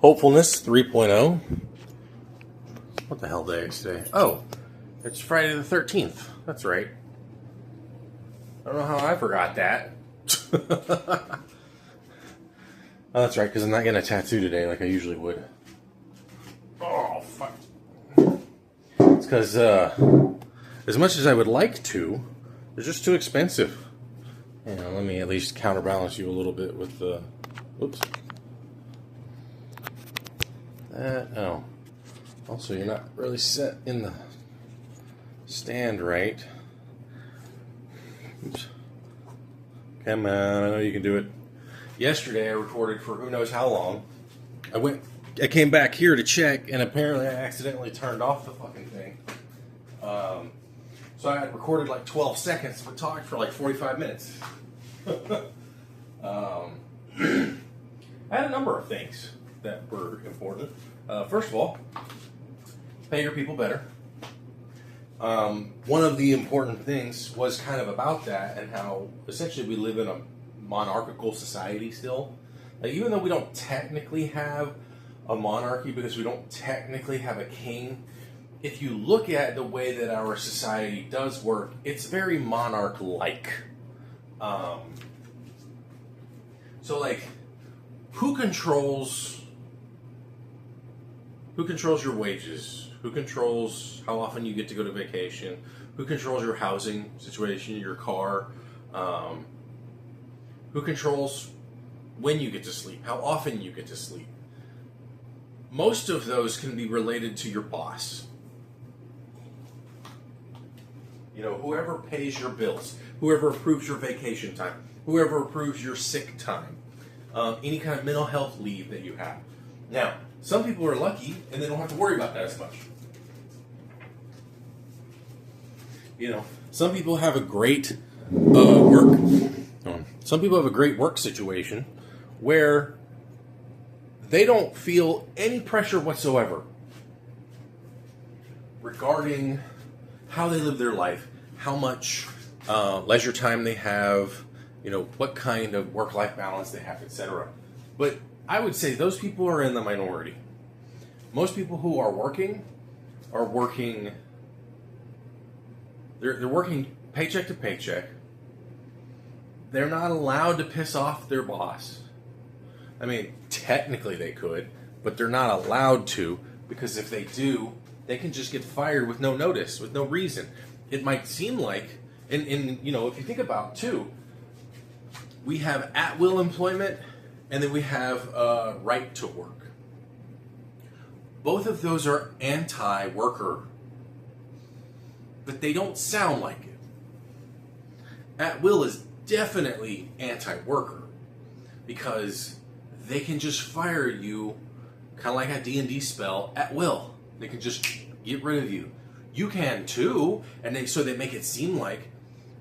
Hopefulness 3.0. What the hell day is today? Oh, it's Friday the 13th. That's right. I don't know how I forgot that. Oh, that's right, because I'm not getting a tattoo today like I usually would. Oh, fuck. It's because, as much as I would like to, they're just too expensive. You know, let me at least counterbalance you a little bit with the... Whoops. Oh. Also, you're not really set in the stand right. Oops. Come on, I know you can do it. Yesterday I recorded for who knows how long. I came back here to check, and apparently I accidentally turned off the fucking thing. So I had recorded like 12 seconds, but talked for like 45 minutes. I had a number of things that were important. First of all, pay your people better. One of the important things was kind of about that and how essentially we live in a monarchical society still. Like, even though we don't technically have a monarchy because we don't technically have a king, if you look at the way that our society does work, it's very monarch-like. So, like, who controls your wages? Who controls how often you get to go to vacation? Who controls your housing situation, your car? Who controls when you get to sleep? How often you get to sleep? Most of those can be related to your boss. You know, whoever pays your bills, whoever approves your vacation time, whoever approves your sick time, any kind of mental health leave that you have. Now, some people are lucky and they don't have to worry about that as much. You know, some people have a great work situation where they don't feel any pressure whatsoever regarding how they live their life, how much leisure time they have, you know, what kind of work-life balance they have, etc. But I would say those people are in the minority. Most people who are working, they're working paycheck to paycheck. They're not allowed to piss off their boss. I mean, technically they could, but they're not allowed to, because if they do, they can just get fired with no notice, with no reason. It might seem like, and you know, if you think about too, we have at-will employment, and then we have right to work. Both of those are anti-worker, but they don't sound like it. At-will is definitely anti-worker, because they can just fire you, kind of like a D&D spell, at will. They can just get rid of you. You can too, and so they make it seem like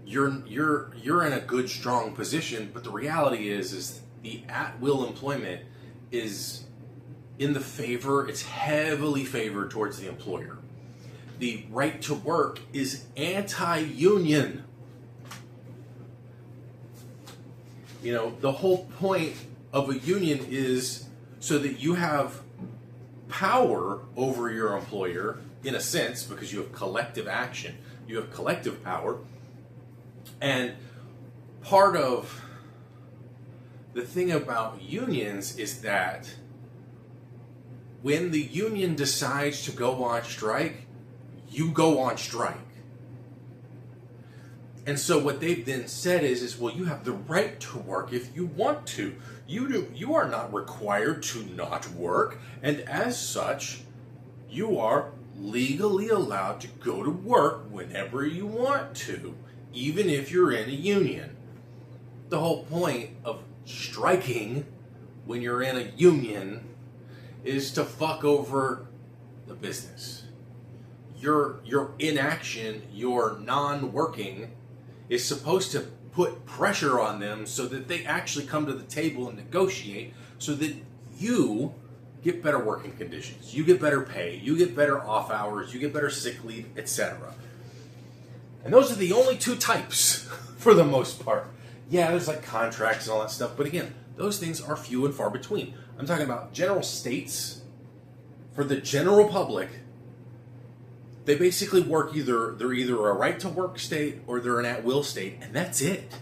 you're in a good, strong position. But the reality is the at-will employment is in the favor. It's heavily favored towards the employer. The right to work is anti-union. You know, the whole point of a union is so that you have power over your employer, in a sense, because you have collective action, you have collective power. And part of the thing about unions is that when the union decides to go on strike, you go on strike. And so what they've then said is well, you have the right to work if you want to. You are not required to not work, and as such, you are legally allowed to go to work whenever you want to, even if you're in a union. The whole point of striking when you're in a union is to fuck over the business. Your inaction, your non-working, is supposed to put pressure on them so that they actually come to the table and negotiate so that you get better working conditions, you get better pay, you get better off hours, you get better sick leave, etc. And those are the only two types for the most part. Yeah, there's like contracts and all that stuff, but again, those things are few and far between. I'm talking about general states. For the general public, they basically work they're either a right to work state or they're an at-will state, and that's it.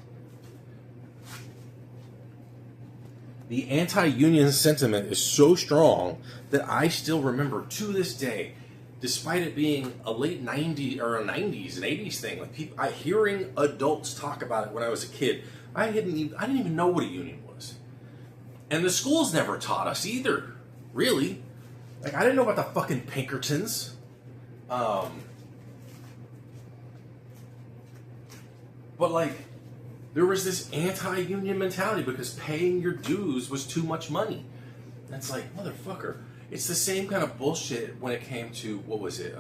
The anti-union sentiment is so strong that I still remember to this day, despite it being a late 90s or a 90s and 80s thing, like hearing adults talk about it when I was a kid, I didn't even know what a union was. And the schools never taught us either, really. Like, I didn't know about the fucking Pinkertons. But like, there was this anti-union mentality because paying your dues was too much money. And it's like, motherfucker. It's the same kind of bullshit when it came to, what was it?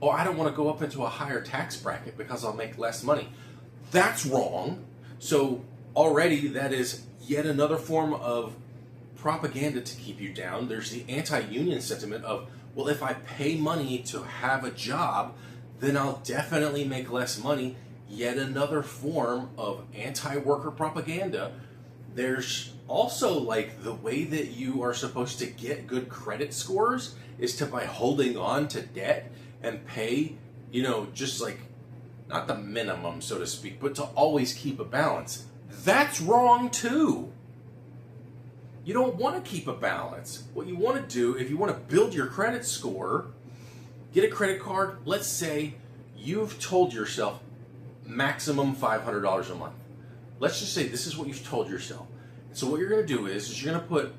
Oh, I don't want to go up into a higher tax bracket because I'll make less money. That's wrong. So already that is yet another form of propaganda to keep you down. There's the anti-union sentiment of, well, if I pay money to have a job, then I'll definitely make less money. Yet another form of anti-worker propaganda. There's also, like, the way that you are supposed to get good credit scores is by holding on to debt and pay, just like, not the minimum, so to speak, but to always keep a balance. That's wrong, too. You don't want to keep a balance. What you want to do, if you want to build your credit score, get a credit card. Let's say you've told yourself maximum $500 a month. Let's just say this is what you've told yourself. So what you're going to do is you're going to put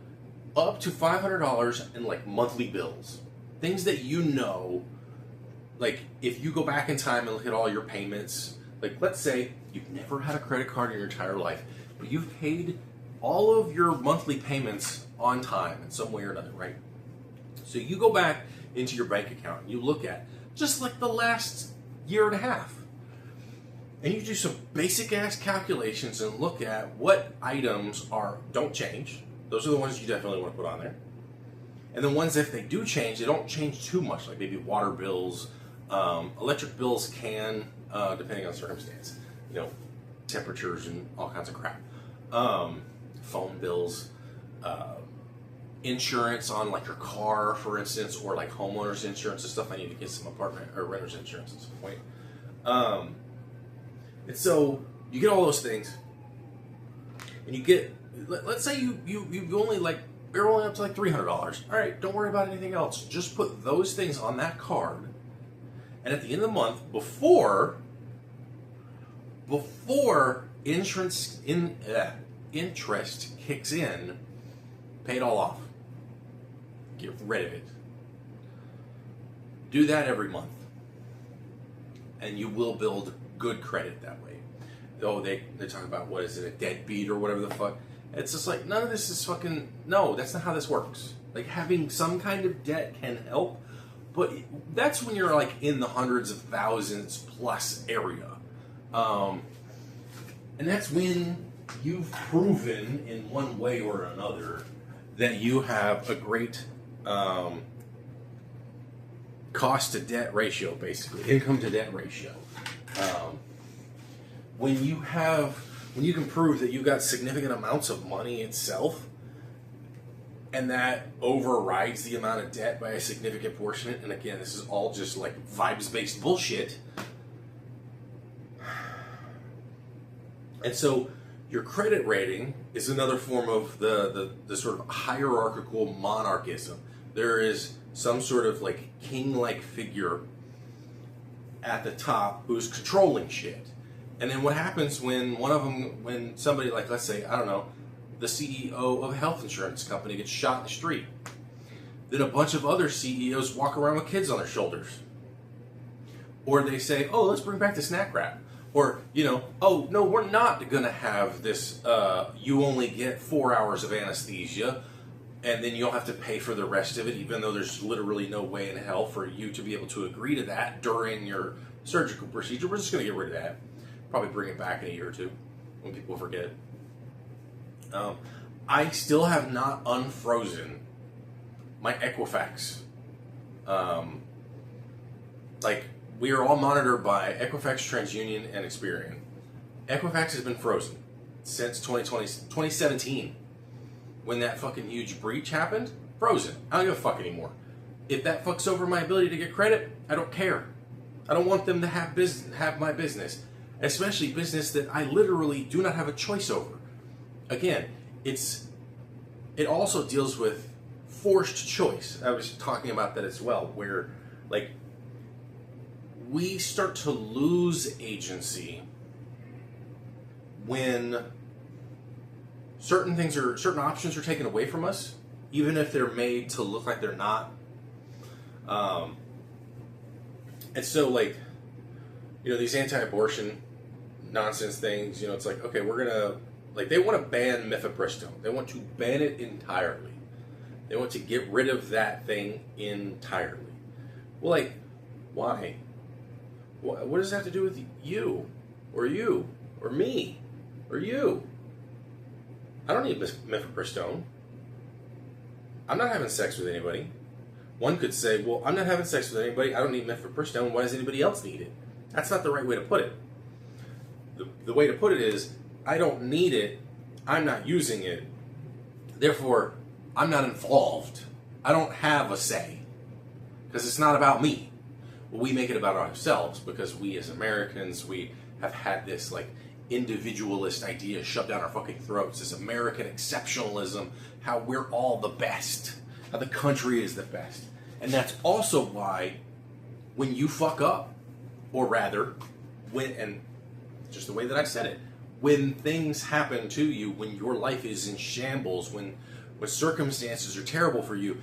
up to $500 in like monthly bills. Things that like if you go back in time and look at all your payments, like let's say you've never had a credit card in your entire life, but you've paid all of your monthly payments on time in some way or another, right? So you go back into your bank account and you look at just like the last year and a half. And you do some basic ass calculations and look at what items don't change. Those are the ones you definitely want to put on there. And the ones, if they do change, they don't change too much, like maybe water bills, electric bills can, depending on circumstance, temperatures and all kinds of crap. Phone bills, insurance on like your car, for instance, or like homeowners insurance and stuff. I need to get some apartment or renter's insurance at some point. And so you get all those things, and you get, let's say you only you're only up to like $300. All right, don't worry about anything else. Just put those things on that card, and at the end of the month, before interest kicks in, pay it all off. Get rid of it. Do that every month, and you will build good credit that way. Though they talk about, what is it, a deadbeat or whatever the fuck. It's just like, none of this is fucking, no, that's not how this works. Like, having some kind of debt can help, but that's when you're like in the hundreds of thousands plus area. And that's when you've proven in one way or another that you have a great cost to debt ratio, basically, income to debt ratio. When you can prove that you've got significant amounts of money itself, and that overrides the amount of debt by a significant portion, and again, this is all just like vibes-based bullshit. And so your credit rating is another form of the sort of hierarchical monarchism. There is some sort of like king-like figure at the top who's controlling shit. And then what happens when somebody, like, let's say, I don't know, the CEO of a health insurance company gets shot in the street. Then a bunch of other CEOs walk around with kids on their shoulders. Or they say, oh, let's bring back the snack wrap. Or, oh, no, we're not going to have this, you only get 4 hours of anesthesia, and then you'll have to pay for the rest of it, even though there's literally no way in hell for you to be able to agree to that during your surgical procedure. We're just going to get rid of that. Probably bring it back in a year or two when people forget. I still have not unfrozen my Equifax. We are all monitored by Equifax, TransUnion, and Experian. Equifax has been frozen since 2017. when that fucking huge breach happened, frozen. I don't give a fuck anymore. If that fucks over my ability to get credit, I don't care. I don't want them to have my business, especially business that I literally do not have a choice over. Again, it also deals with forced choice. I was talking about that as well, where like we start to lose agency when certain options are taken away from us, even if they're made to look like they're not. And so, like, you know, these anti-abortion nonsense things, you know, it's like, okay, we're gonna, like, they want to ban mifepristone. They want to ban it entirely. They want to get rid of that thing entirely. Well, like, why? What does that have to do with you, or me, or you? I don't need mifepristone. I'm not having sex with anybody. One could say, well, I'm not having sex with anybody. I don't need mifepristone. Why does anybody else need it? That's not the right way to put it. The way to put it is, I don't need it. I'm not using it. Therefore, I'm not involved. I don't have a say. Because it's not about me. Well, we make it about ourselves because we as Americans, we have had this like individualist idea shoved down our fucking throats. This American exceptionalism, how we're all the best. How the country is the best. And that's also why when you fuck up, or rather, and just the way that I said it, when things happen to you, when your life is in shambles, when circumstances are terrible for you,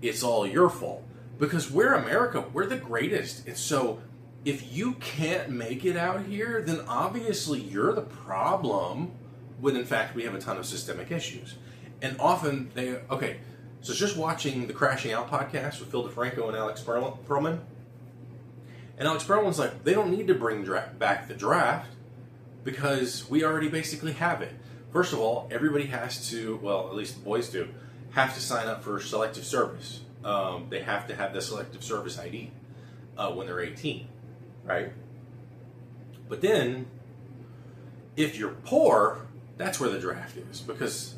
it's all your fault. Because we're America, we're the greatest. And so if you can't make it out here, then obviously you're the problem when in fact we have a ton of systemic issues. And often so just watching the Crashing Out podcast with Phil DeFranco and Alex Perlman. And Alex Perlman's like, they don't need to bring back the draft because we already basically have it. First of all, everybody has to, well, at least the boys do, have to sign up for selective service. They have to have the selective service ID when they're 18, right? But then, if you're poor, that's where the draft is. Because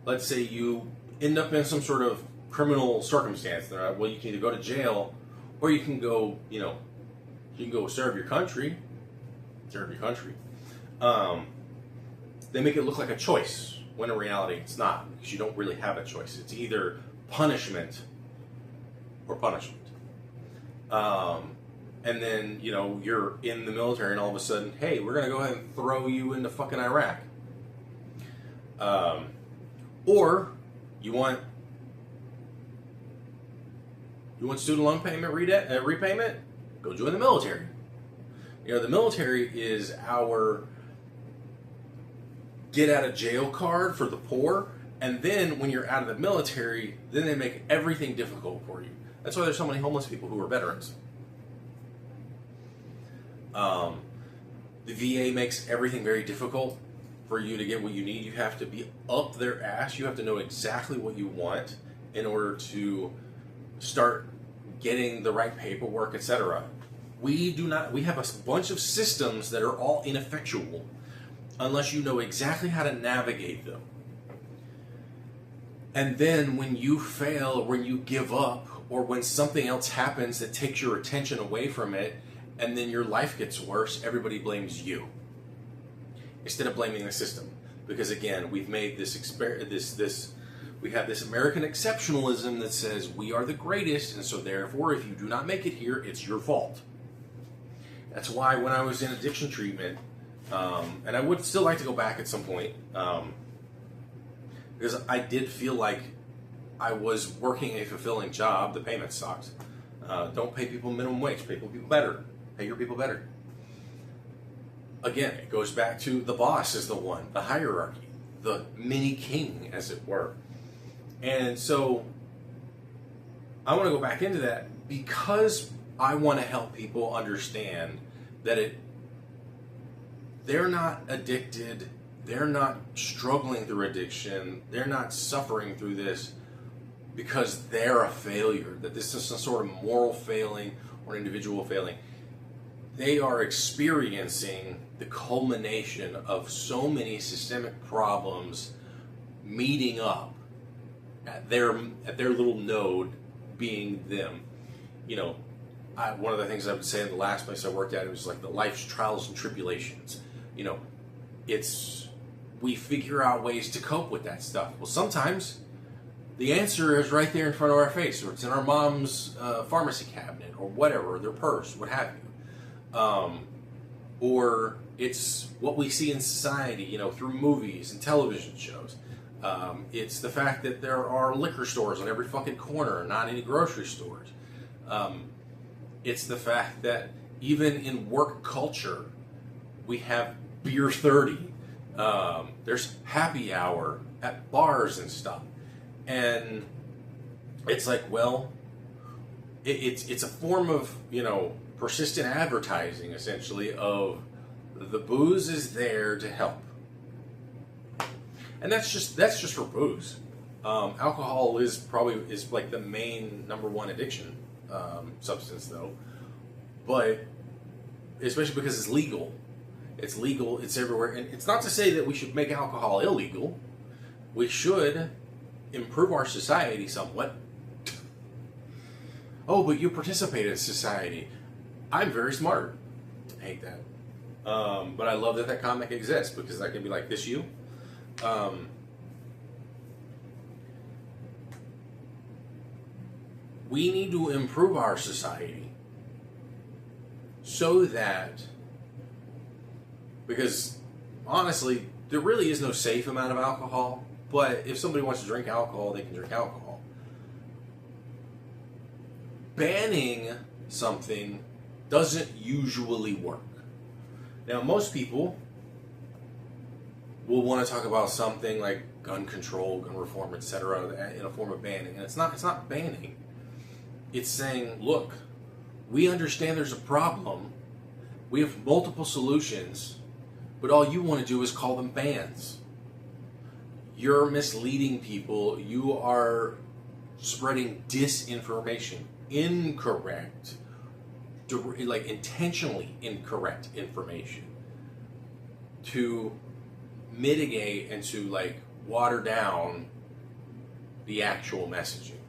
let's say you end up in some sort of criminal circumstance. Well, you can either go to jail, or you can go, you can go serve your country. They make it look like a choice, when in reality it's not, because you don't really have a choice. It's either punishment or punishment. And then, you're in the military and all of a sudden, hey, we're going to go ahead and throw you into fucking Iraq. Or you want student loan payment repayment? Go join the military. The military is our get out of jail card for the poor, and then when you're out of the military, then they make everything difficult for you. That's why there's so many homeless people who are veterans. The VA makes everything very difficult for you to get what you need. You have to be up their ass. You have to know exactly what you want in order to start getting the right paperwork, etc. We have a bunch of systems that are all ineffectual unless you know exactly how to navigate them. And then when you fail, or when you give up, or when something else happens that takes your attention away from it, and then your life gets worse, everybody blames you instead of blaming the system. Because again, we've made we have this American exceptionalism that says we are the greatest, and so therefore if you do not make it here, it's your fault. That's why when I was in addiction treatment, and I would still like to go back at some point, because I did feel like I was working a fulfilling job. The payment sucked. Don't pay people minimum wage. Pay people better. Pay your people better. Again, it goes back to the boss is the one, the hierarchy, the mini king, as it were. And so I want to go back into that because I want to help people understand that they're not addicted, they're not struggling through addiction, they're not suffering through this because they're a failure, that this is some sort of moral failing or individual failing. They are experiencing the culmination of so many systemic problems meeting up at their little node being them. You know, one of the things I would say in the last place I worked at, it was like the life's trials and tribulations. You know, we figure out ways to cope with that stuff. Well, sometimes the answer is right there in front of our face, or it's in our mom's pharmacy cabinet, or whatever, or their purse, what have you. Or it's what we see in society, you know, through movies and television shows. It's the fact that there are liquor stores on every fucking corner and not any grocery stores. It's the fact that even in work culture, we have beer 30. There's happy hour at bars and stuff. And it's like, well, it's a form of, you know, persistent advertising, essentially, of the booze is there to help. And that's just for booze. Alcohol is like the main number one addiction substance, though. But especially because it's legal. It's legal, it's everywhere. And it's not to say that we should make alcohol illegal. We should improve our society somewhat. Oh, but you participate in society. I'm very smart. I hate that. But I love that comic exists, because I can be like, this you? We need to improve our society so that, because honestly, there really is no safe amount of alcohol, but if somebody wants to drink alcohol, they can drink alcohol. Banning something doesn't usually work. Now, most people will want to talk about something like gun control, gun reform, etc., in a form of banning, and it's not banning. It's saying, look, we understand there's a problem. We have multiple solutions, but all you want to do is call them bans. You're misleading people. You are spreading disinformation, incorrect, like intentionally incorrect information to mitigate and to like water down the actual messaging.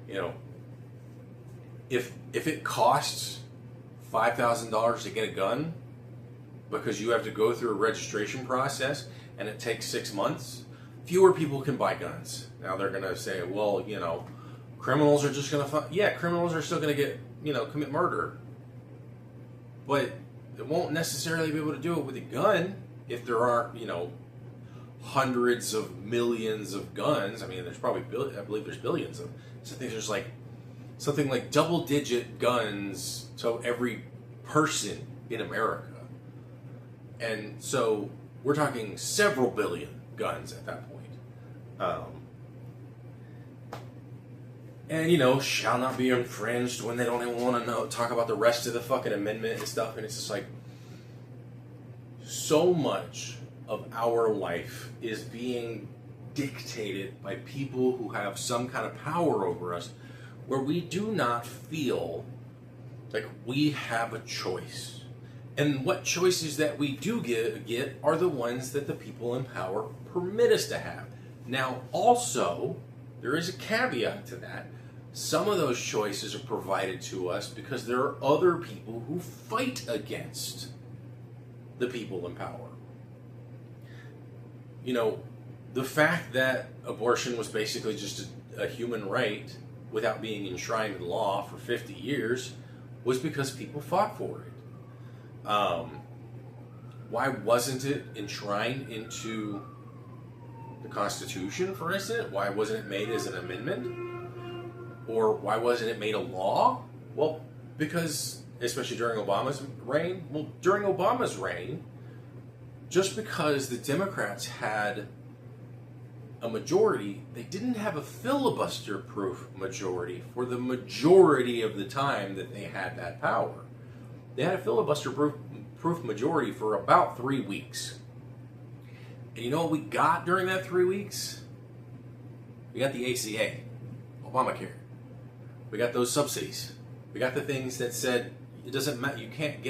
You know, if it costs $5,000 to get a gun because you have to go through a registration process and it takes 6 months, fewer people can buy guns. Now they're going to say, well, you know, criminals are just going to criminals are still going to get, you know, commit murder. But they won't necessarily be able to do it with a gun if there aren't, you know, hundreds of millions of guns. I mean, there's probably, I believe there's billions of. So I think there's like something like double-digit guns to every person in America. And so we're talking several billion guns at that point. And, you know, shall not be infringed when they don't even want to talk about the rest of the fucking amendment and stuff. And it's just like, so much of our life is being dictated by people who have some kind of power over us, where we do not feel like we have a choice. And what choices that we do get are the ones that the people in power permit us to have. Now, also, there is a caveat to that. Some of those choices are provided to us because there are other people who fight against the people in power. You know, the fact that abortion was basically just a human right without being enshrined in law for 50 years was because people fought for it. Why wasn't it enshrined into the Constitution, for instance? Why wasn't it made as an amendment? Or why wasn't it made a law? Well, because, especially during Obama's reign, during Obama's reign, just because the Democrats had a majority, they didn't have a filibuster-proof majority for the majority of the time that they had that power. They had a filibuster-proof majority for about 3 weeks. And you know what we got during that 3 weeks? We got the ACA, Obamacare. We got those subsidies. We got the things that said it doesn't matter. You can't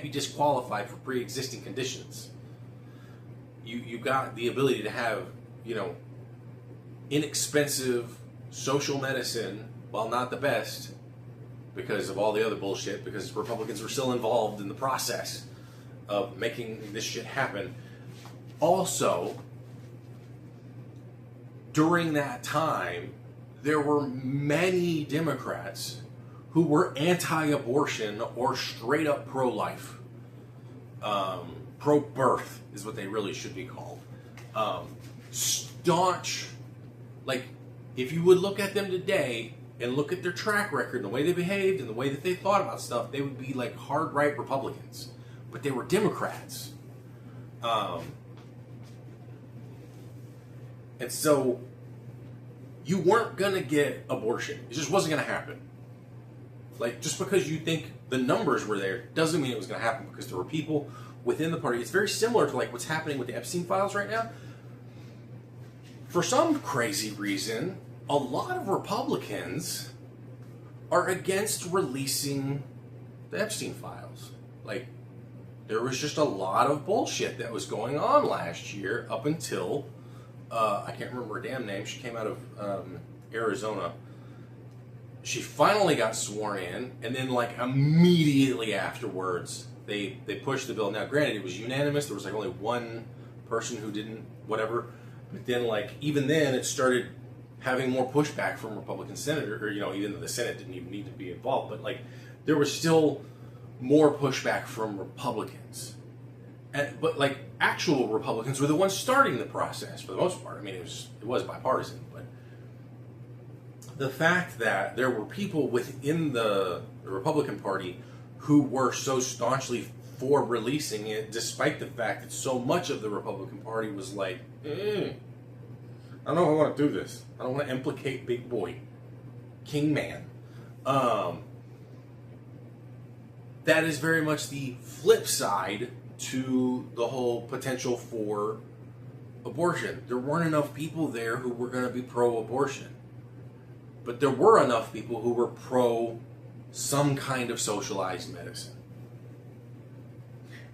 be disqualified for pre-existing conditions. You got the ability to have, you know, inexpensive social medicine, while not the best, because of all the other bullshit, because Republicans were still involved in the process of making this shit happen. Also, during that time, there were many Democrats who were anti-abortion or straight up pro-life. Pro-birth is what they really should be called. Staunch, like, if you would look at them today and look at their track record and the way they behaved and the way that they thought about stuff, they would be like hard right Republicans. But they were Democrats. And so you weren't going to get abortion. It just wasn't going to happen. Like, just because you think the numbers were there doesn't mean it was going to happen, because there were people within the party. It's very similar to like what's happening with the Epstein files right now. For some crazy reason, a lot of Republicans are against releasing the Epstein files. Like, there was just a lot of bullshit that was going on last year up until, I can't remember her damn name. She came out of Arizona. She finally got sworn in, and then like immediately afterwards, they pushed the bill. Now, granted, it was unanimous. There was like only one person who didn't, whatever. But then, like, even then, it started having more pushback from Republican senators, or, you know, even though the Senate didn't even need to be involved. But, like, there was still more pushback from Republicans. But, like, actual Republicans were the ones starting the process for the most part. I mean, it was bipartisan. But the fact that there were people within the Republican Party who were so staunchly for releasing it, despite the fact that so much of the Republican Party was like, I don't know if I want to do this. I don't want to implicate Big Boy, King Man. That is very much the flip side to the whole potential for abortion. There weren't enough people there who were going to be pro-abortion. But there were enough people who were pro some kind of socialized medicine.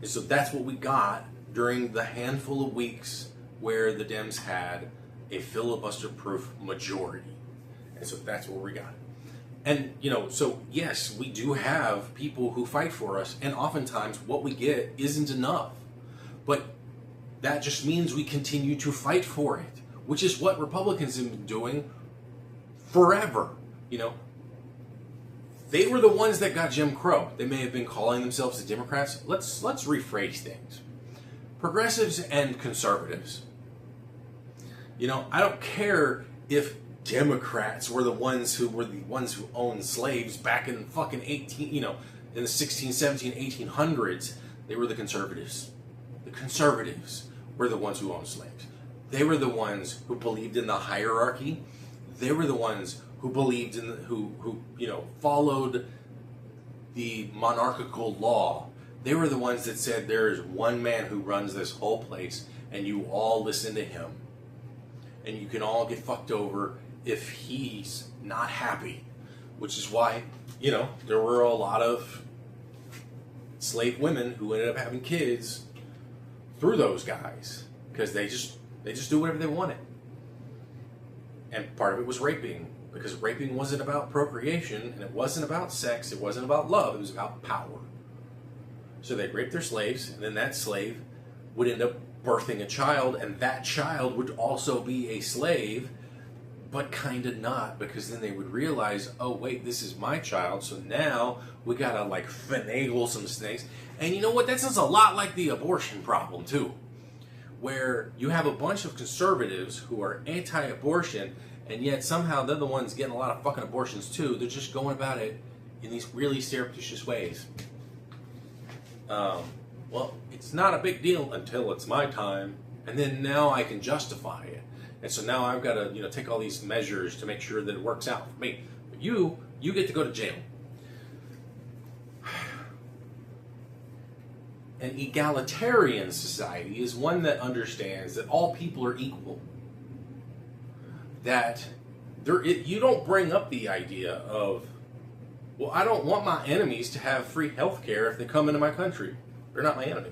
And so that's what we got during the handful of weeks where the Dems had a filibuster-proof majority. And so that's what we got. And, you know, so yes, we do have people who fight for us, and oftentimes what we get isn't enough. But that just means we continue to fight for it, which is what Republicans have been doing forever. You know, they were the ones that got Jim Crow. They may have been calling themselves the Democrats. Let's rephrase things. Progressives and conservatives. You know, I don't care if Democrats were the ones who owned slaves back in fucking in the 16, 17, 1800s. They were the conservatives. The conservatives were the ones who owned slaves. They were the ones who believed in the hierarchy. They were the ones who believed in who followed the monarchical law. They were the ones that said there is one man who runs this whole place, and you all listen to him. And you can all get fucked over if he's not happy. Which is why, you know, there were a lot of slave women who ended up having kids through those guys. Because they just do whatever they wanted. And part of it was raping. Because raping wasn't about procreation, and it wasn't about sex, it wasn't about love, it was about power. So they'd rape their slaves, and then that slave would end up birthing a child, and that child would also be a slave, but kind of not, because then they would realize, oh wait, this is my child, so now we gotta like finagle some things. And you know what, that sounds a lot like the abortion problem too, where you have a bunch of conservatives who are anti-abortion, and yet somehow they're the ones getting a lot of fucking abortions too. They're just going about it in these really surreptitious ways. Well, it's not a big deal until it's my time, and then now I can justify it. And so now I've got to, take all these measures to make sure that it works out for me. But you get to go to jail. An egalitarian society is one that understands that all people are equal. That you don't bring up the idea of, well, I don't want my enemies to have free health care if they come into my country. They're not my enemy.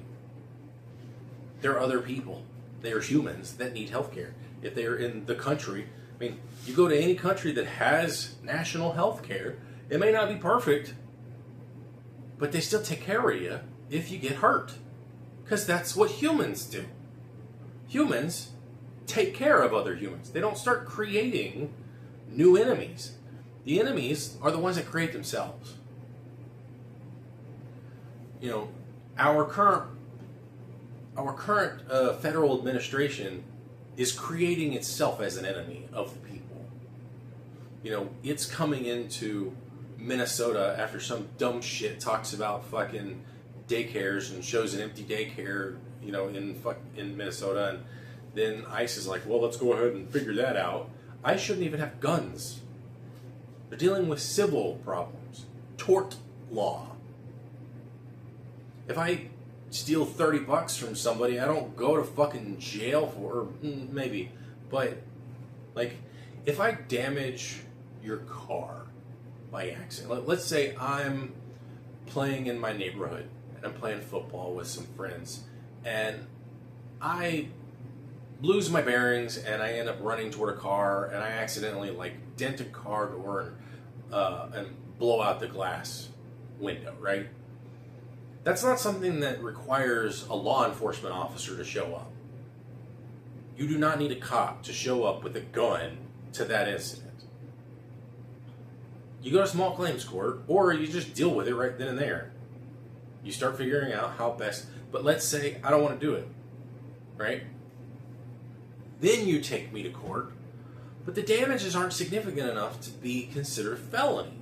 They're other people. They are humans that need health care. If they are in the country, I mean, you go to any country that has national health care, it may not be perfect, but they still take care of you if you get hurt. Because that's what humans do. Humans take care of other humans. They don't start creating new enemies. The enemies are the ones that create themselves. You know, our current federal administration is creating itself as an enemy of the people. You know, it's coming into Minnesota after some dumb shit talks about fucking daycares and shows an empty daycare, you know, in Minnesota, and then ICE is like, well, let's go ahead and figure that out. ICE shouldn't even have guns. They're dealing with civil problems, tort law. If I steal $30 from somebody, I don't go to fucking jail for, or maybe, but like, if I damage your car by accident, let's say I'm playing in my neighborhood and I'm playing football with some friends and I lose my bearings and I end up running toward a car and I accidentally like dent a car door and blow out the glass window, right? That's not something that requires a law enforcement officer to show up. You do not need a cop to show up with a gun to that incident. You go to small claims court, or you just deal with it right then and there. You start figuring out how best, but let's say I don't want to do it, right? Then you take me to court, but the damages aren't significant enough to be considered felony.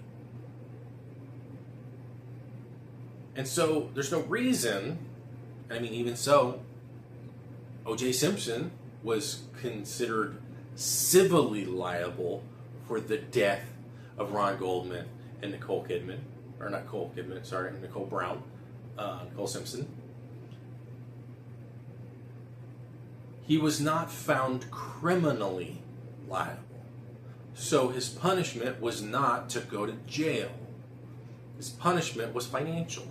And so there's no reason, I mean, even so, O.J. Simpson was considered civilly liable for the death of Ron Goldman and Nicole Kidman, or not Nicole Kidman, sorry, Nicole Brown, Nicole Simpson. He was not found criminally liable. So his punishment was not to go to jail. His punishment was financial.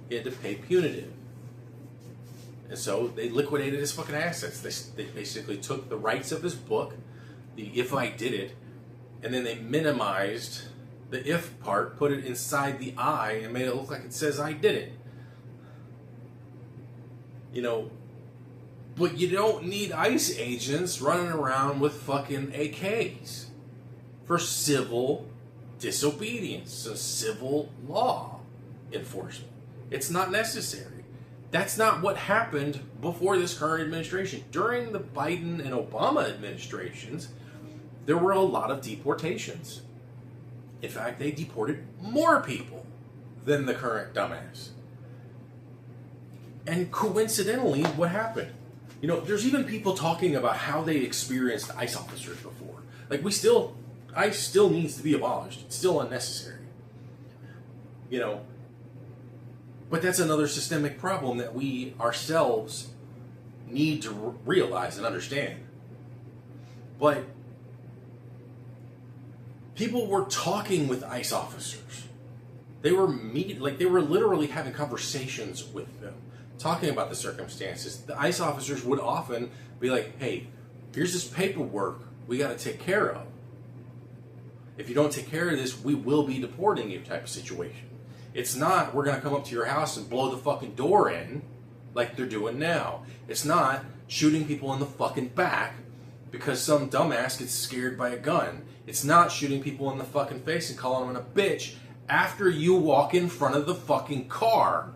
He had to pay punitive. And so they liquidated his fucking assets. They basically took the rights of his book, the If I Did It, and then they minimized the if part, put it inside the I, and made it look like it says I did it. You know, but you don't need ICE agents running around with fucking AKs for civil disobedience, so civil law enforcement. It's not necessary. That's not what happened before this current administration. During the Biden and Obama administrations, there were a lot of deportations. In fact, they deported more people than the current dumbass. And coincidentally, what happened? You know, there's even people talking about how they experienced ICE officers before. Like, ICE still needs to be abolished. It's still unnecessary. You know, but that's another systemic problem that we ourselves need to realize and understand. But people were talking with ICE officers. They were they were literally having conversations with them, talking about the circumstances. The ICE officers would often be like, hey, here's this paperwork we got to take care of. If you don't take care of this, we will be deporting you type of situation. It's not, we're going to come up to your house and blow the fucking door in like they're doing now. It's not shooting people in the fucking back because some dumbass gets scared by a gun. It's not shooting people in the fucking face and calling them a bitch after you walk in front of the fucking car,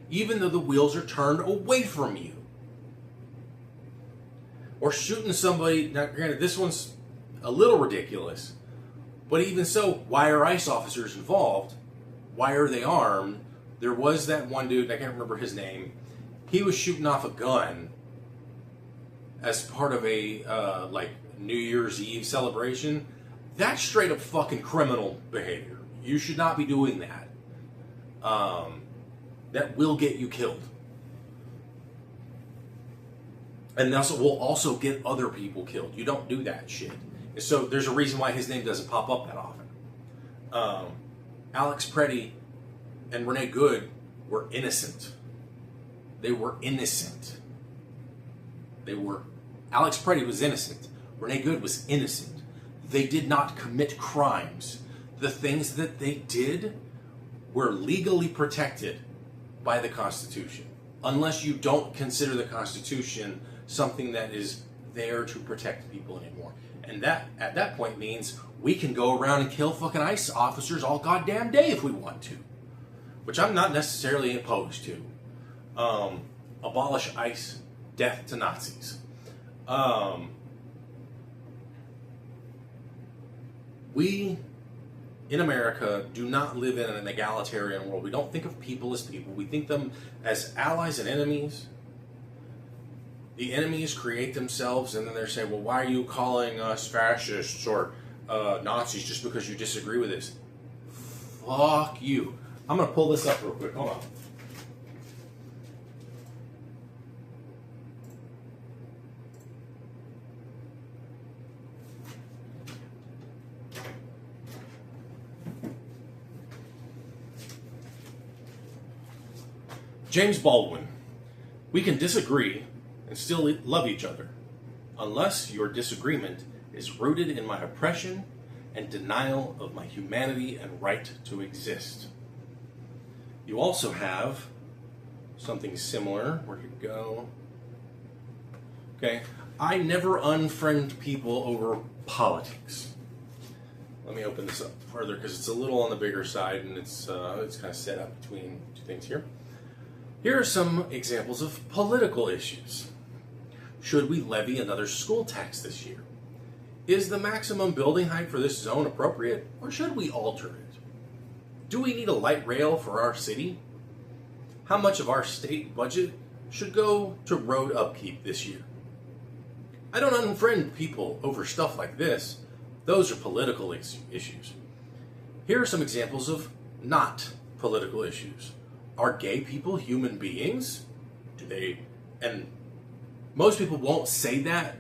even though the wheels are turned away from you. Or shooting somebody, now granted this one's a little ridiculous, but even so, why are ICE officers involved? Why are they armed? There was that one dude, I can't remember his name, he was shooting off a gun as part of a like New Year's Eve celebration. That's straight up fucking criminal behavior. You should not be doing that. That will get you killed. And also will also get other people killed. You don't do that shit. And so there's a reason why his name doesn't pop up that often. Alex Preddy and Renee Good were innocent. They were innocent. Alex Preddy was innocent. Renee Good was innocent. they did not commit crimes. The things that they did were legally protected by the Constitution, unless you don't consider the Constitution something that is there to protect people anymore. And that, at that point, means we can go around and kill fucking ICE officers all goddamn day if we want to, which I'm not necessarily opposed to. Abolish ICE, death to Nazis. We, in America, do not live in an egalitarian world. We don't think of people as people. We think them as allies and enemies. The enemies create themselves, and then they're saying, well, why are you calling us fascists or Nazis just because you disagree with this? Fuck you. I'm going to pull this up real quick. Hold on. James Baldwin. We can disagree and still love each other, unless your disagreement is rooted in my oppression and denial of my humanity and right to exist. You also have something similar. Where'd it go? Okay. I never unfriend people over politics. Let me open this up further because it's a little on the bigger side and it's kind of set up between two things here. Here are some examples of political issues. Should we levy another school tax this year? Is the maximum building height for this zone appropriate, or should we alter it? Do we need a light rail for our city? How much of our state budget should go to road upkeep this year? I don't unfriend people over stuff like this. Those are political issues. Here are some examples of not political issues. Are gay people human beings? And most people won't say that.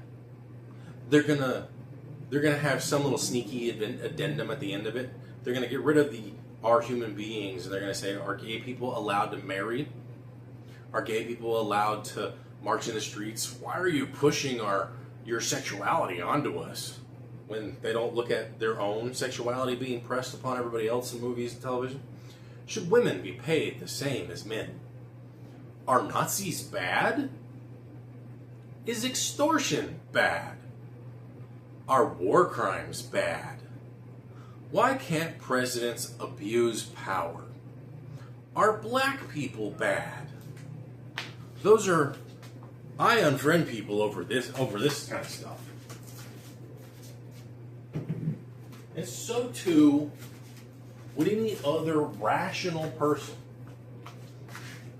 They're gonna have some little sneaky addendum at the end of it. They're gonna get rid of the "are human beings" and they're gonna say, are gay people allowed to marry? Are gay people allowed to march in the streets? Why are you pushing your sexuality onto us when they don't look at their own sexuality being pressed upon everybody else in movies and television? Should women be paid the same as men? Are Nazis bad? Is extortion bad? Are war crimes bad? Why can't presidents abuse power? Are black people bad? I unfriend people over this kind of stuff. And so too would any other rational person.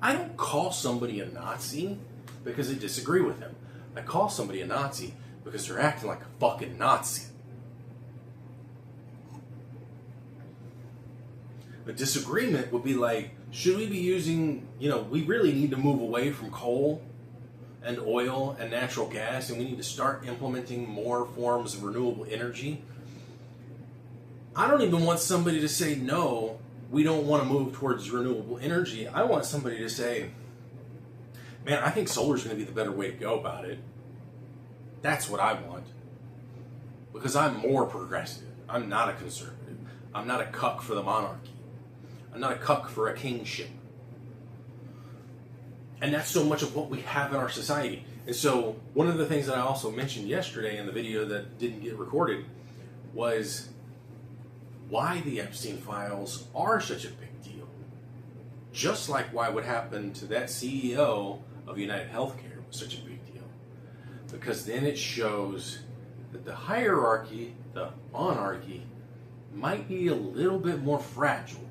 I don't call somebody a Nazi because I disagree with them. I call somebody a Nazi because they're acting like a fucking Nazi. A disagreement would be like, should we be using, we really need to move away from coal and oil and natural gas, and we need to start implementing more forms of renewable energy. I don't even want somebody to say, no, we don't want to move towards renewable energy. I want somebody to say, man, I think solar is going to be the better way to go about it. That's what I want. Because I'm more progressive. I'm not a conservative. I'm not a cuck for the monarchy. I'm not a cuck for a kingship. And that's so much of what we have in our society. And so one of the things that I also mentioned yesterday in the video that didn't get recorded was why the Epstein files are such a big deal. Just like why what happened to that CEO of United Healthcare was such a big deal. Because then it shows that the hierarchy, the monarchy, might be a little bit more fragile.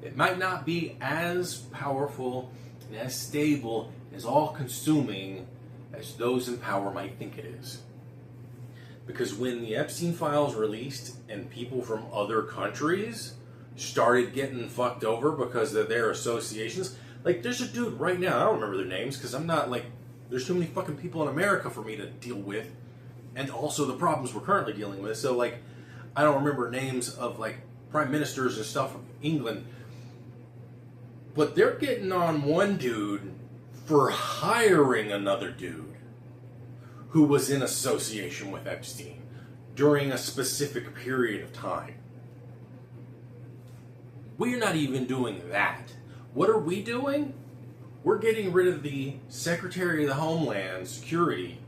It might not be as powerful and as stable, as all-consuming as those in power might think it is. Because when the Epstein files released and people from other countries started getting fucked over because of their associations, like there's a dude right now, I don't remember their names because I'm not there's too many fucking people in America for me to deal with, and also the problems we're currently dealing with. So I don't remember names of prime ministers and stuff from England, but they're getting on one dude for hiring another dude who was in association with Epstein. during a specific period of time. We're not even doing that. What are we doing? We're getting rid of the Secretary of the Homeland Security.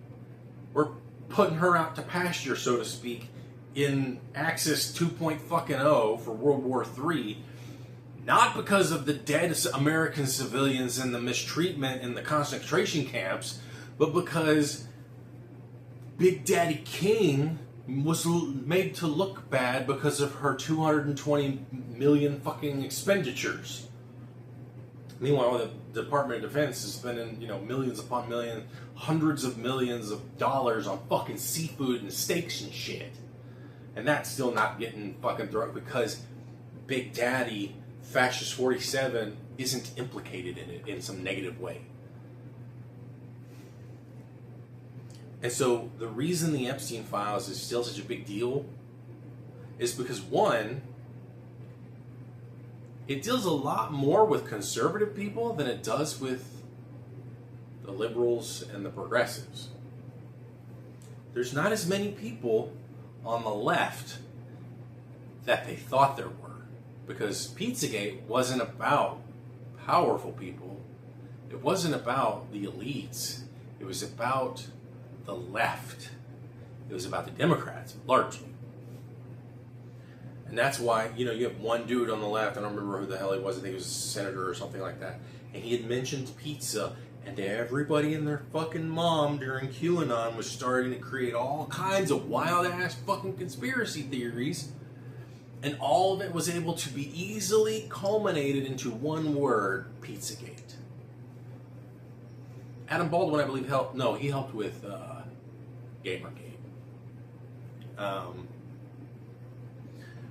We're putting her out to pasture, so to speak, in Axis 2.0 for World War III, not because of the dead American civilians and the mistreatment in the concentration camps, but because Big Daddy King was made to look bad because of her 220 million fucking expenditures. Meanwhile, the Department of Defense is spending, millions upon millions, hundreds of millions of dollars on fucking seafood and steaks and shit. And that's still not getting fucking thrown because Big Daddy, Fascist 47, isn't implicated in it in some negative way. And so the reason the Epstein files is still such a big deal is because, one, it deals a lot more with conservative people than it does with the liberals and the progressives. There's not as many people on the left that they thought there were, because Pizzagate wasn't about powerful people. It wasn't about the elites. It was about the left. It was about the Democrats, largely. And that's why, you have one dude on the left, I don't remember who the hell he was, I think he was a senator or something like that, and he had mentioned pizza, and everybody and their fucking mom during QAnon was starting to create all kinds of wild-ass fucking conspiracy theories, and all of it was able to be easily culminated into one word: Pizzagate. Adam Baldwin, I believe, helped with Gamergate.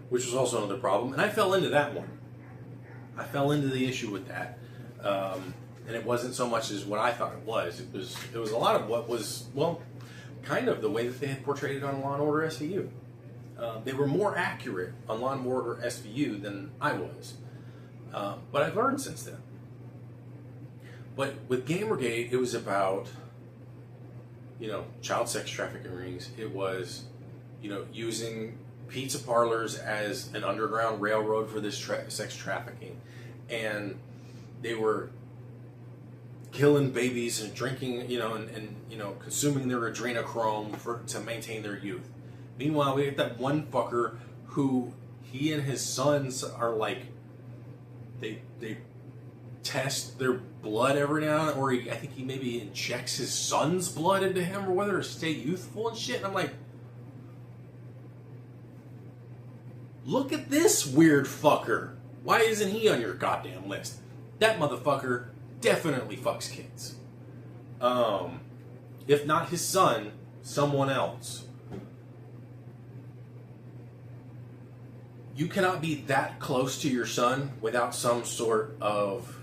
Which was also another problem, and I fell into that one. I fell into the issue with that, and it wasn't so much as what I thought it was. It was a lot of what was, kind of the way that they had portrayed it on Law and Order SVU. They were more accurate on Law and Order SVU than I was, but I've learned since then. But with Gamergate, it was about, child sex trafficking rings. It was, using pizza parlors as an underground railroad for this sex trafficking, and they were killing babies and drinking, and consuming their adrenochrome to maintain their youth. Meanwhile, we get that one fucker who he and his sons are like, they test their blood every now and then, or I think he maybe injects his son's blood into him or whether to stay youthful and shit. And I'm like, look at this weird fucker. Why isn't he on your goddamn list? That motherfucker definitely fucks kids. If not his son, someone else. You cannot be that close to your son without some sort of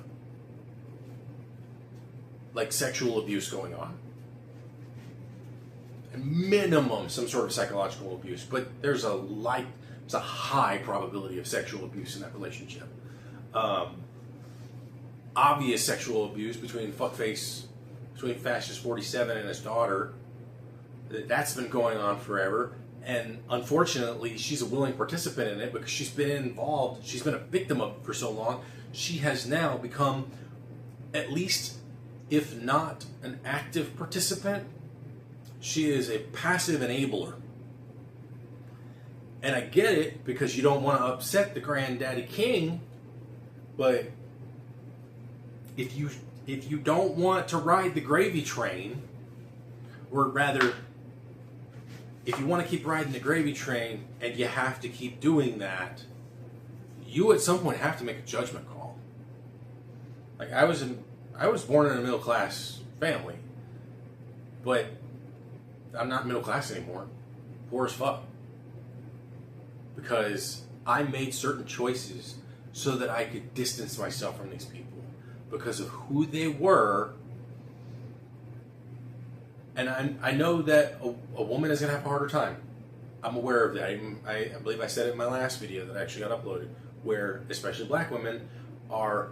sexual abuse going on. At minimum, some sort of psychological abuse, but there's a high probability of sexual abuse in that relationship. Obvious sexual abuse between Fascist 47 and his daughter. That's been going on forever. And unfortunately, she's a willing participant in it because she's been involved. She's been a victim of it for so long. She has now become, at least, if not an active participant, she is a passive enabler. And I get it because you don't want to upset the granddaddy king, but if you don't want to ride the gravy train, or rather, if you want to keep riding the gravy train and you have to keep doing that, you at some point have to make a judgment call. I was born in a middle class family, but I'm not middle class anymore. Poor as fuck. Because I made certain choices so that I could distance myself from these people because of who they were. And I know that a woman is going to have a harder time. I'm aware of that. I believe I said it in my last video that actually got uploaded, where especially black women are,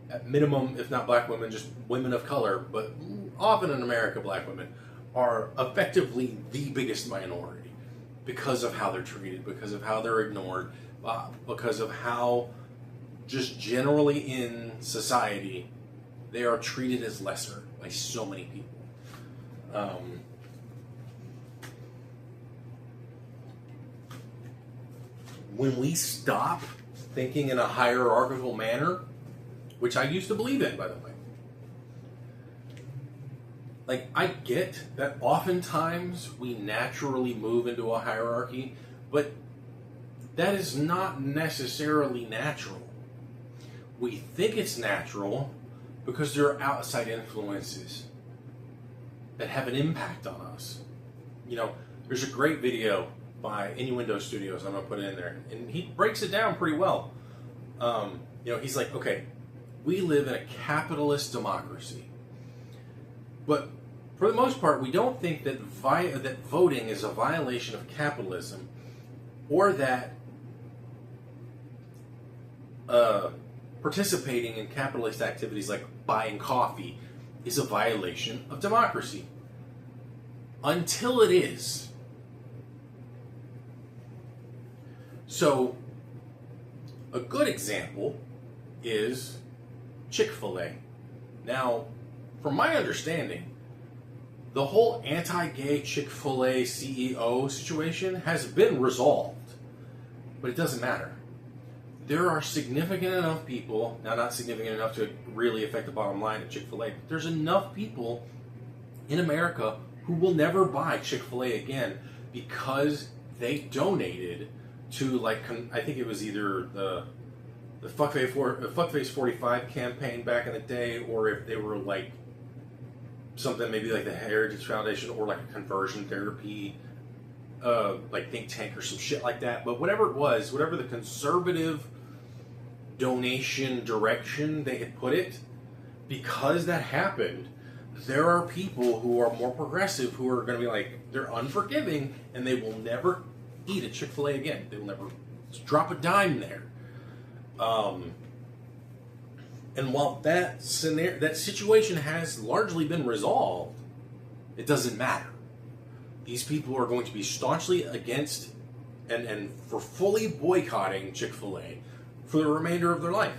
at minimum, if not black women, just women of color, but often in America, black women are effectively the biggest minority. because of how they're treated, because of how they're ignored, because of how just generally in society they are treated as lesser by so many people. When we stop thinking in a hierarchical manner, which I used to believe in, by the way, like, I get that oftentimes we naturally move into a hierarchy, but that is not necessarily natural. We think it's natural because there are outside influences that have an impact on us. You know, there's a great video by Innuendo Studios, I'm going to put it in there, and he breaks it down pretty well. You know, he's like, okay, we live in a capitalist democracy, but for the most part, we don't think that that voting is a violation of capitalism, or that participating in capitalist activities like buying coffee is a violation of democracy. Until it is. So, a good example is Chick-fil-A. Now, from my understanding, the whole anti-gay Chick-fil-A CEO situation has been resolved, but it doesn't matter. There are significant enough people, now not significant enough to really affect the bottom line of Chick-fil-A, but there's enough people in America who will never buy Chick-fil-A again because they donated to, like, I think it was either the Fuckface 45 campaign back in the day, or if they were like something maybe like the Heritage Foundation, or like a conversion therapy like think tank or some shit like that. But whatever it was, whatever the conservative donation direction they had put it, because that happened, there are people who are more progressive who are going to be like, they're unforgiving, and they will never eat at Chick-fil-A again. They will never drop a dime there. And while that situation has largely been resolved, it doesn't matter. These people are going to be staunchly against and for fully boycotting Chick-fil-A for the remainder of their life.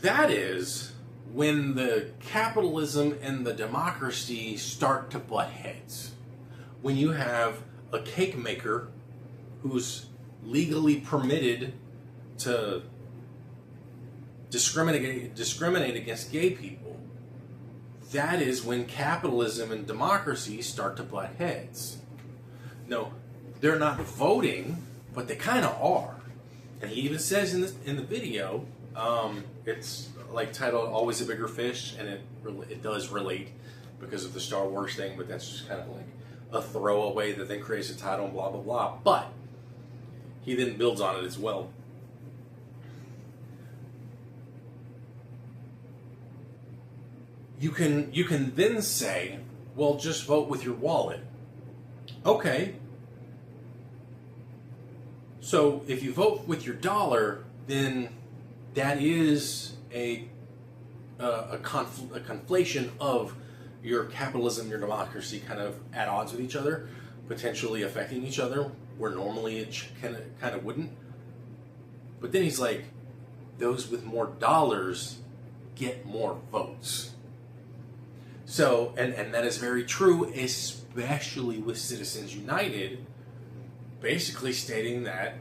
That is when the capitalism and the democracy start to butt heads. When you have a cake maker who's legally permitted to discriminate against gay people, that is when capitalism and democracy start to butt heads. No, they're not voting, but they kind of are. And he even says in the video, it's like titled "Always a Bigger Fish," and it does relate because of the Star Wars thing, but that's just kind of like a throwaway that then creates a title and blah blah blah. But he then builds on it as well. You can then say, well, just vote with your wallet. Okay. So if you vote with your dollar, then that is a conflation of your capitalism, your democracy kind of at odds with each other, potentially affecting each other, where normally it kind of wouldn't. But then he's like, those with more dollars get more votes. So, and that is very true, especially with Citizens United, basically stating that,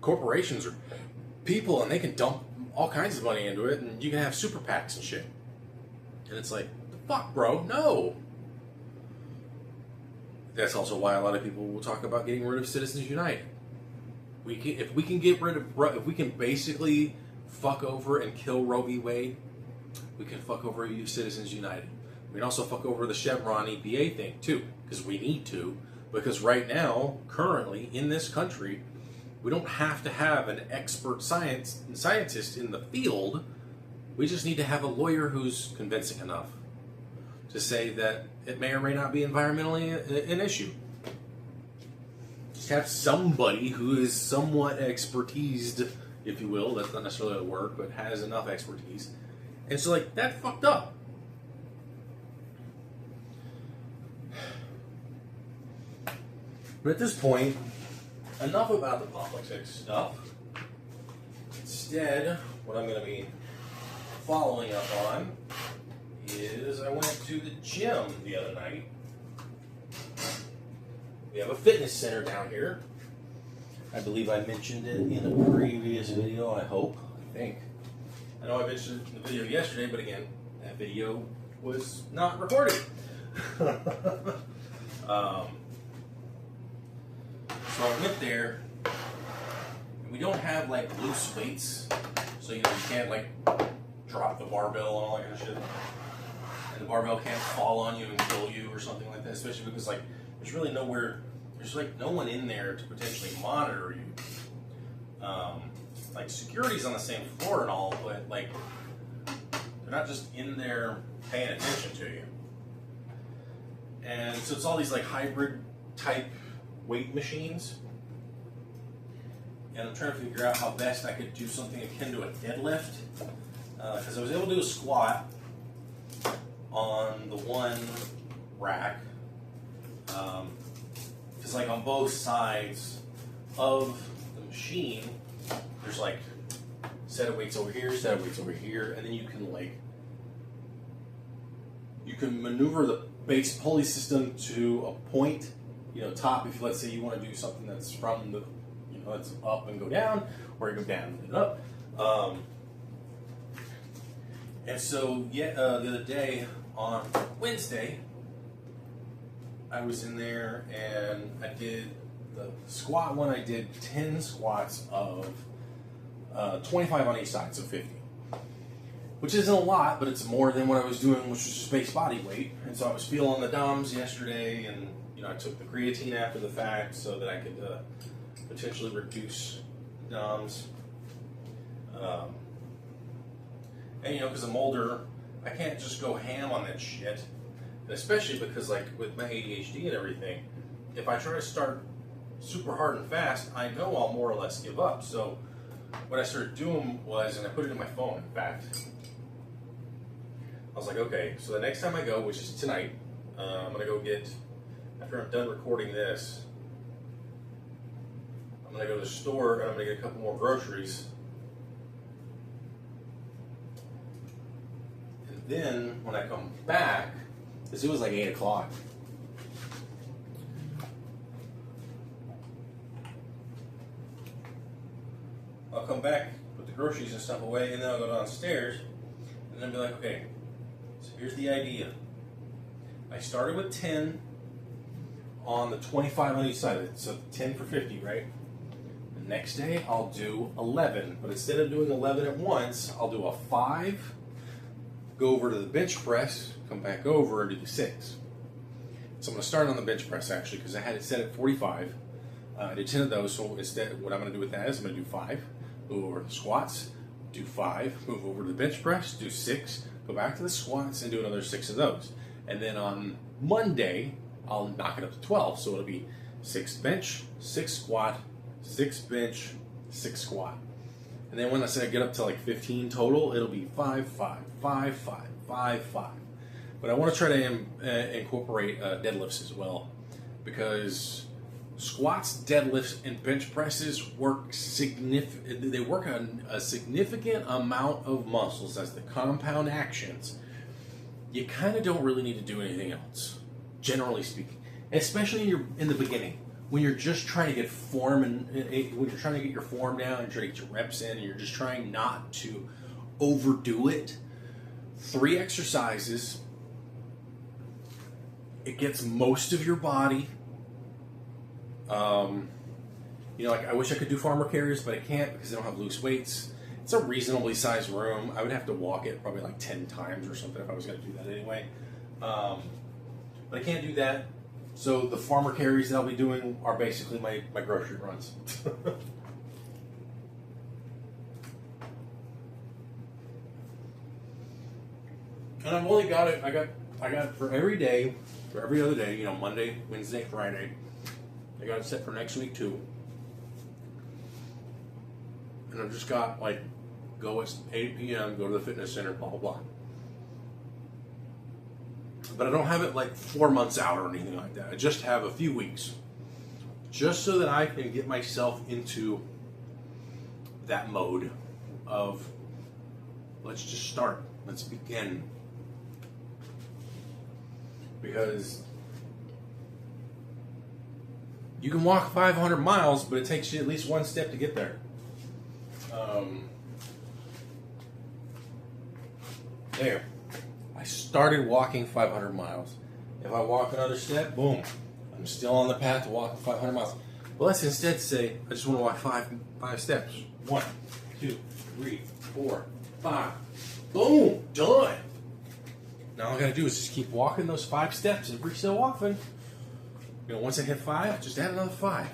corporations are people and they can dump all kinds of money into it, and you can have super PACs and shit. And it's like, the fuck, bro? No. That's also why a lot of people will talk about getting rid of Citizens United. If we can basically fuck over and kill Roe v. Wade, we can fuck over Citizens United. We can also fuck over the Chevron EPA thing too, because we need to. Because right now, currently in this country, we don't have to have an expert scientist in the field. We just need to have a lawyer who's convincing enough to say that it may or may not be environmentally an issue. Just have somebody who is somewhat expertised, if you will. That's not necessarily a word, but has enough expertise. And so, like, that fucked up. But at this point, enough about the politics stuff. Instead, what I'm going to be following up on is I went to the gym the other night. We have a fitness center down here. I believe I mentioned it in a previous video, I hope. I think. I know I mentioned it in the video yesterday, but again, that video was not recorded. So I went there, and we don't have like loose weights, so you can't like drop the barbell and all that kind of shit. And the barbell can't fall on you and kill you or something like that, especially because like there's really nowhere, there's like no one in there to potentially monitor you. Like security's on the same floor and all, but like they're not just in there paying attention to you. And so it's all these like hybrid type weight machines. And I'm trying to figure out how best I could do something akin to a deadlift. Because I was able to do a squat on the one rack. Because like on both sides of the machine, there's like set of weights over here, set of weights over here, and then you can like maneuver the base pulley system to a point, top. If let's say you want to do something that's from the, that's up and go down, or you go down and up. And so, the other day on Wednesday, I was in there and I did the squat one. I did 10 squats of 25 on each side, so 50. Which isn't a lot, but it's more than what I was doing, which was just base body weight. And so I was feeling the DOMS yesterday, and I took the creatine after the fact so that I could potentially reduce DOMS. And because I'm older, I can't just go ham on that shit. And especially because, like, with my ADHD and everything, if I try to start super hard and fast, I know I'll more or less give up. So what I started doing was, and I put it in my phone, in fact, I was like, okay, so the next time I go, which is tonight, I'm going to go get, after I'm done recording this, I'm going to go to the store and I'm going to get a couple more groceries. And then, when I come back, because it was like 8 o'clock, I'll come back, put the groceries and stuff away, and then I'll go downstairs, and then be like, okay, so here's the idea. I started with 10 on the 25 on each side, so 10 for 50, right? The next day, I'll do 11, but instead of doing 11 at once, I'll do a 5, go over to the bench press, come back over and do the 6. So I'm going to start on the bench press, actually, because I had it set at 45. I did 10 of those, so instead, what I'm going to do with that is I'm going to do 5, move over to the squats, do 5, move over to the bench press, do 6, go back to the squats, and do another 6 of those. And then on Monday, I'll knock it up to 12, so it'll be 6 bench, 6 squat, 6 bench, 6 squat. And then when I say I get up to like 15 total, it'll be 5, 5, 5, 5, 5, 5. But I want to try to incorporate deadlifts as well, because squats, deadlifts, and bench presses work They work on a significant amount of muscles as the compound actions. You kind of don't really need to do anything else, generally speaking, especially in the beginning when you're just trying to get form and when you're trying to get your form down and try to get your reps in, and you're just trying not to overdo it. 3 exercises. It gets most of your body. Like I wish I could do farmer carries, but I can't because they don't have loose weights. It's a reasonably sized room. I would have to walk it probably like 10 times or something if I was going to do that anyway. But I can't do that. So the farmer carries that I'll be doing are basically my grocery runs. And I've only got it. I got it for every day, for every other day. Monday, Wednesday, Friday. I got it set for next week too. And I've just got go at 8 p.m., go to the fitness center, blah, blah, blah. But I don't have it 4 months out or anything like that. I just have a few weeks just so that I can get myself into that mode of let's just start, let's begin. Because you can walk 500 miles, but it takes you at least one step to get there. There. I started walking 500 miles. If I walk another step, boom, I'm still on the path to walking 500 miles. But let's instead say, I just want to walk five steps. 1, 2, 3, 4, 5. Boom, done. Now all I gotta do is just keep walking those 5 steps every so often. You know, once I hit 5, just add another 5.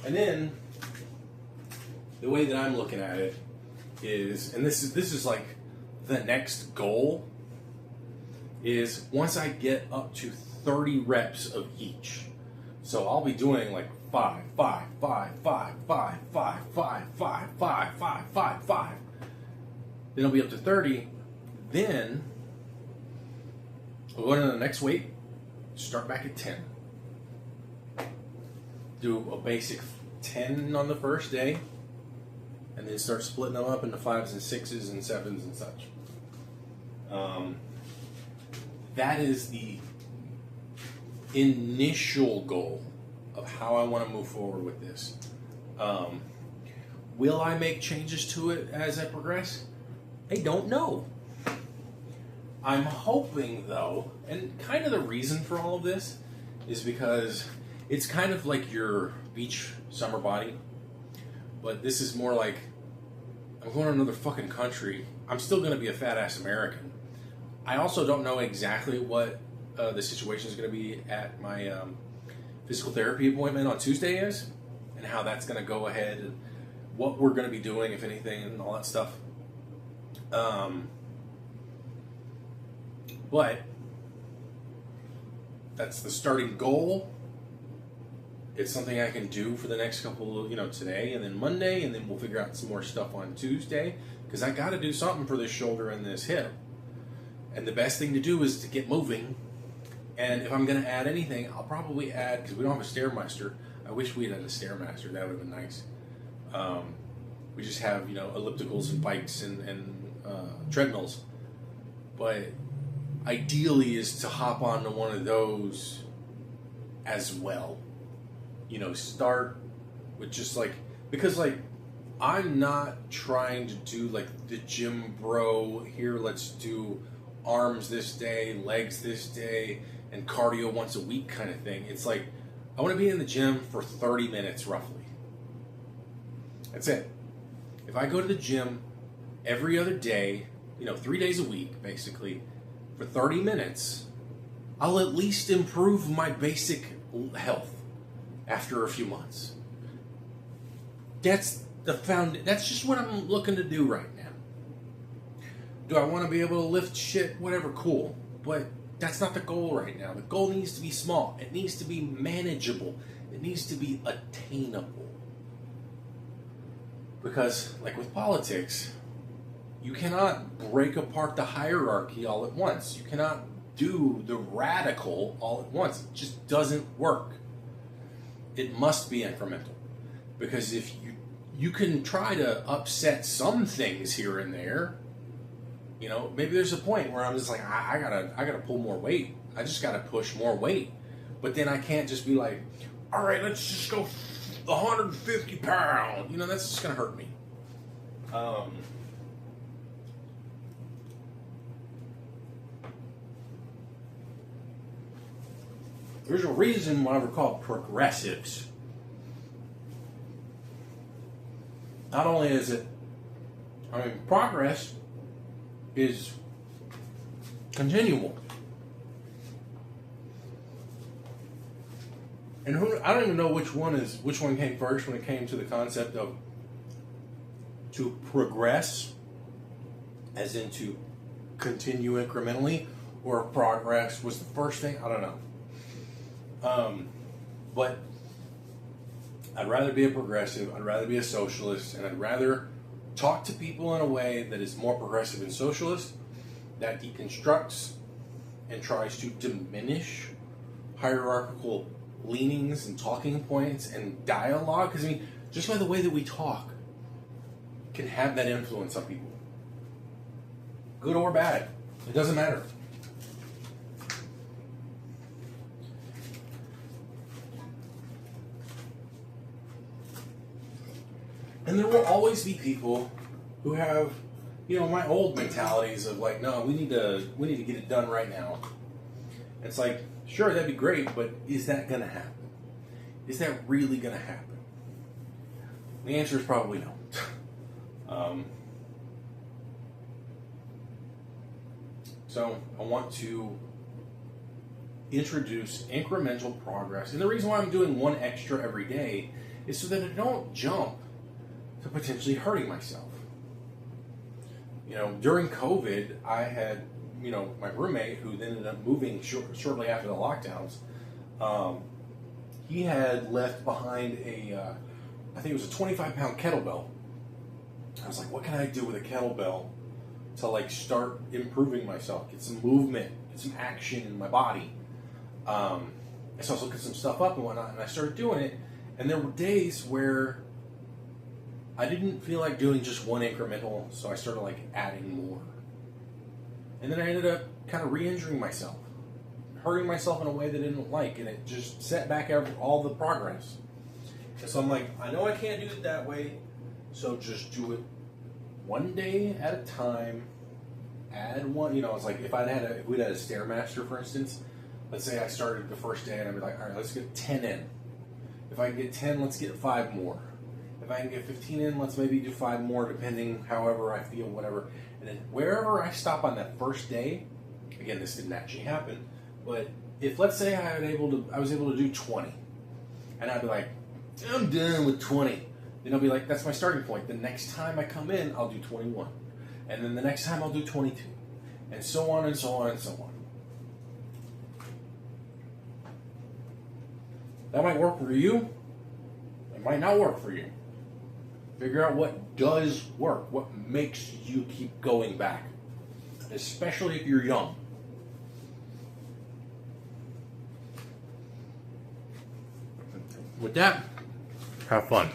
And then the way that I'm looking at it is, and this is like the next goal, is once I get up to 30 reps of each. So I'll be doing like 5, 5, 5, 5, 5, 5, 5, 5, 5, 5, 5, 5. Then I'll be up to 30. Then I'll go to the next weight, start back at 10. Do a basic 10 on the first day, and then start splitting them up into 5s and 6s and 7s and such. That is the initial goal of how I want to move forward with this. Will I make changes to it as I progress? I don't know. I'm hoping, though, and kind of the reason for all of this is because it's kind of like your beach summer body, but this is more like I'm going to another fucking country. I'm still going to be a fat-ass American. I also don't know exactly what the situation is going to be at my physical therapy appointment on Tuesday is, and how that's going to go ahead, and what we're going to be doing, if anything, and all that stuff. But that's the starting goal. It's something I can do for the next couple, today and then Monday, and then we'll figure out some more stuff on Tuesday, because I got to do something for this shoulder and this hip. And the best thing to do is to get moving. And if I'm going to add anything, I'll probably add, because we don't have a Stairmaster. I wish we had a Stairmaster. That would have been nice. We just have, ellipticals and bikes and treadmills. But ideally is to hop onto one of those as well. Start with just because I'm not trying to do the gym bro, here let's do arms this day, legs this day, and cardio once a week kind of thing. It's I want to be in the gym for 30 minutes roughly. That's it. If I go to the gym every other day, 3 days a week basically, for 30 minutes, I'll at least improve my basic health after a few months. That's just what I'm looking to do right now. Do I want to be able to lift shit? Whatever, cool. But that's not the goal right now. The goal needs to be small. It needs to be manageable. It needs to be attainable. Because, with politics, you cannot break apart the hierarchy all at once. You cannot do the radical all at once. It just doesn't work. It must be incremental. Because if you can try to upset some things here and there, maybe there's a point where I'm just I gotta pull more weight. I just gotta push more weight. But then I can't just be all right, let's just go 150 pounds. That's just gonna hurt me. There's a reason why we're called progressives. Not only is it, progress is continual. And I don't even know which one came first when it came to the concept of to progress, as in to continue incrementally, or progress was the first thing. I don't know. But I'd rather be a progressive, I'd rather be a socialist, and I'd rather talk to people in a way that is more progressive and socialist, that deconstructs and tries to diminish hierarchical leanings and talking points and dialogue. Because, I mean, just by the way that we talk can have that influence on people. Good or bad. It doesn't matter. And there will always be people who have, my old mentalities of like, no, we need to get it done right now. And it's like, sure, that'd be great, but is that going to happen? Is that really going to happen? The answer is probably no. So I want to introduce incremental progress. And the reason why I'm doing one extra every day is so that I don't jump to potentially hurting myself. During COVID, I had, my roommate, who then ended up moving shortly after the lockdowns. He had left behind I think it was a 25-pound kettlebell. I was like, what can I do with a kettlebell to like start improving myself, get some movement, get some action in my body. So I was looking some stuff up and whatnot, and I started doing it. And there were days where I didn't feel like doing just one incremental, so I started like adding more. And then I ended up kind of re-injuring myself, hurting myself in a way that I didn't like, and it just set back all the progress. And so I'm like, I know I can't do it that way, so just do it one day at a time. Add one, it's like if we'd had a Stairmaster, for instance. Let's say I started the first day and I'd be like, all right, let's get 10 in. If I can get 10, let's get 5 more. If I can get 15 in, let's maybe do 5 more, depending however I feel, whatever. And then wherever I stop on that first day, again, this didn't actually happen, but if let's say I was able to do 20, and I'd be like, I'm done with 20. Then I'll be like, that's my starting point. The next time I come in, I'll do 21. And then the next time I'll do 22. And so on and so on and so on. That might work for you. It might not work for you. Figure out what does work. What makes you keep going back. Especially if you're young. With that, have fun.